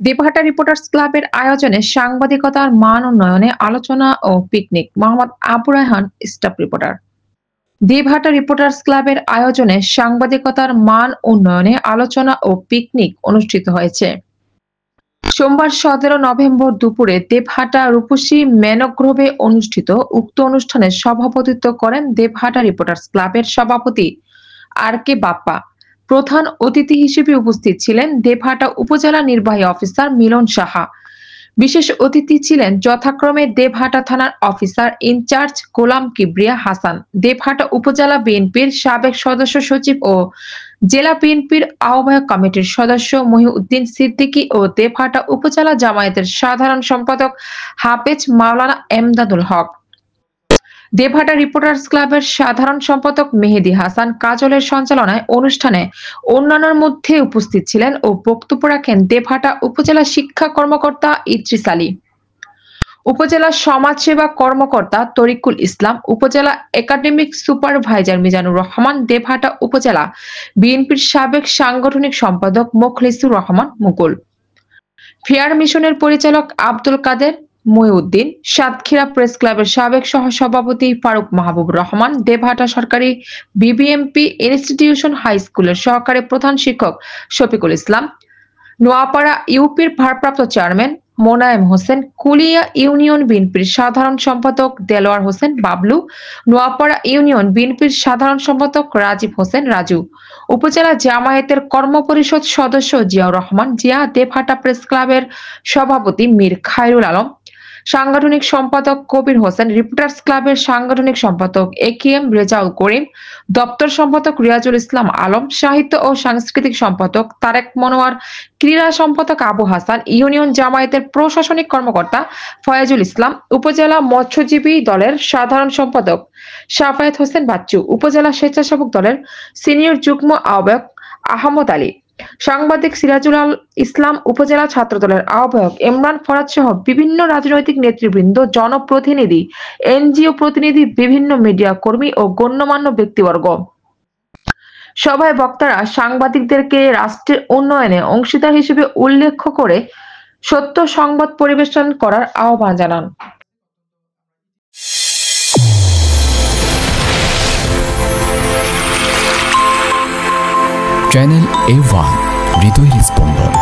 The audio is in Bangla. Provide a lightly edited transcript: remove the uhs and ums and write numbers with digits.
দেবহাটা রিপোর্টার্স ক্লাবের আয়োজনে সাংবাদিকতার মান উন্নয়নে আলোচনা ও picnic. Mohammad Abu Raihan, staff reporter. দেবহাটা রিপোর্টার্স ক্লাবের আয়োজনে সাংবাদিকতার মান উন্নয়নে আলোচনা ও পিকনিক অনুষ্ঠিত হয়েছে। সোমবার 17 নভেম্বর দুপুরে দেবহাটা রূপসী ম্যানগ্রোভে অনুষ্ঠিত উক্ত অনুষ্ঠানে সভাপতিত্ব করেন দেবহাটা রিপোর্টার্স ক্লাবের সভাপতি আর কে বাপ্পা। প্রধান অতিথি হিসেবে উপস্থিত ছিলেন দেবহাটা উপজেলা নির্বাহী অফিসার মিলন সাহা। বিশেষ অতিথি ছিলেন যথাক্রমে দেবহাটা থানার অফিসার ইনচার্জ গোলাম কিবরিয়া হাসান, দেবহাটা উপজেলা বিএনপির সাবেক সদস্য সচিব ও জেলা বিএনপির আহ্বায়ক কমিটির সদস্য মহিউদ্দিন সিদ্দিকী ও দেবহাটা উপজেলা জামায়াতের সাধারণ সম্পাদক হাফেজ মাওলানা এমদাদুল হক। দেবহাটা রিপোর্টার্স ক্লাবের সাধারণ সম্পাদক মেহেদী হাসান কাজলের সঞ্চালনায় অনুষ্ঠানে অন্যান্যের মধ্যে উপস্থিত ছিলেন ও বক্তব্য রাখেন দেবহাটা উপজেলা শিক্ষা কর্মকর্তা ইদ্রিস আলী, উপজেলা সমাজসেবা কর্মকর্তা তরিকুল ইসলাম, উপজেলা একাডেমিক সুপারভাইজার মিজানুর রহমান, দেবহাটা উপজেলা বিএনপির সাবেক সাংগঠনিক সম্পাদক মোখলেসুর রহমান মুকুল, ফেয়ার মিশনের পরিচালক আব্দুল কাদের মহিউদ্দিন, সাতক্ষীরা প্রেস ক্লাবের সাবেক সহসভাপতি ফারুক মাহবুবুর রহমান, দেবহাটা সরকারি বিবিএমপি ইনস্টিটিউশন হাই স্কুলের সহকারী প্রধান শিক্ষক শফিকুল ইসলাম, নোয়াপাড়া ইউপির ভারপ্রাপ্ত চেয়ারম্যান মোনায়েম হোসেন, কুলিয়া ইউনিয়ন বিএনপির সাধারণ সম্পাদক দেলোয়ার হোসেন বাবলু, নোয়াপাড়া ইউনিয়ন বিএনপির সাধারণ সম্পাদক রাজীব হোসেন রাজু, উপজেলা জামায়াতের কর্মপরিষদ সদস্য জিয়াউর রহমান জিয়া, দেবহাটা প্রেস ক্লাবের সভাপতি মীর খায়রুল আলম, সাংগঠনিক সম্পাদক কবির হোসেন, রিপোর্টার্স ক্লাবের সাংগঠনিক সম্পাদক একেএম রেজাউল করিম, দপ্তর সম্পাদক রিয়াজুল ইসলাম আলম, সাহিত্য ও সাংস্কৃতিক সম্পাদক তারেক মনোয়ার, ক্রীড়া সম্পাদক আবু হাসান, ইউনিয়ন জামায়াতের প্রশাসনিক কর্মকর্তা ফয়াজুল ইসলাম, উপজেলা মৎস্যজীবী দলের সাধারণ সম্পাদক শাফায়েত হোসেন বাচ্চু, উপজেলা স্বেচ্ছাসেবক দলের সিনিয়র যুগ্ম আহ্বায়ক আহমদ আলী, সাংবাদিক সিরাজুল ইসলাম, উপজেলা ছাত্র দলের আহ্বায়ক ইমরান ফরাদ সহ বিভিন্ন রাজনৈতিক নেতৃবৃন্দ, জনপ্রতিনিধি, এনজিও প্রতিনিধি, বিভিন্ন মিডিয়া কর্মী ও গণ্যমান্য ব্যক্তিবর্গ। সভায় বক্তারা সাংবাদিকদেরকে রাষ্ট্রের উন্নয়নে অংশীদার হিসেবে উল্লেখ করে সত্য সংবাদ পরিবেশন করার আহ্বান জানান। চ্যানেল A1 হৃদয়ের স্পন্দন।